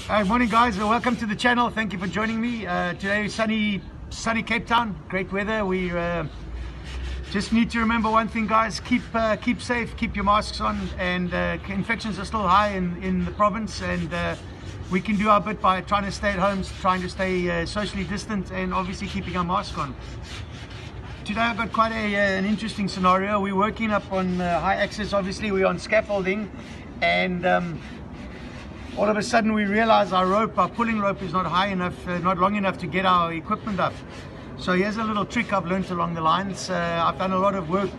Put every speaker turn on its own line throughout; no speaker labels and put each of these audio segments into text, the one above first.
Morning guys, welcome to the channel. Thank you for joining me. Today is sunny Cape Town, great weather. We just need to remember one thing, guys: keep safe, keep your masks on, and infections are still high in the province, and we can do our bit by trying to stay at home, trying to stay socially distant, and obviously keeping our mask on. Today I've got quite an interesting scenario. We're working up on high access. Obviously we're on scaffolding, and all of a sudden we realize our pulling rope is not high enough, not long enough to get our equipment up. So here's a little trick I've learned along the lines. I've done a lot of work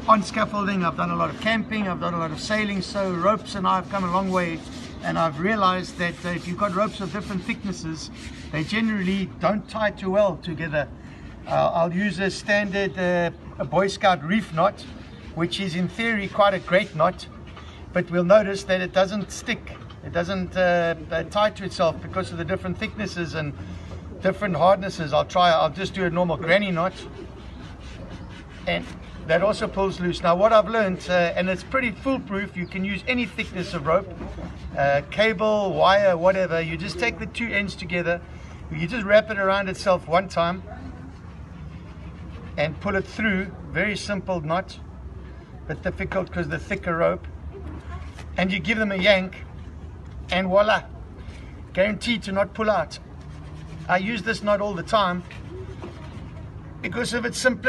on scaffolding, I've done a lot of camping, I've done a lot of sailing, so ropes and I have come a long way, and I've realized that if you've got ropes of different thicknesses, they generally don't tie too well together. I'll use a standard a Boy Scout reef knot, which is in theory quite a great knot, but we'll notice that it doesn't stick. It doesn't tie to itself because of the different thicknesses and different hardnesses. I'll just do a normal granny knot, and that also pulls loose. Now what I've learned, and it's pretty foolproof, you can use any thickness of rope, cable, wire, whatever. You just take the two ends together, you just wrap it around itself one time and pull it through. Very simple knot, but difficult because the thicker rope, and you give them a yank, and voila, guaranteed to not pull out. I use this knot all the time because of its simplicity.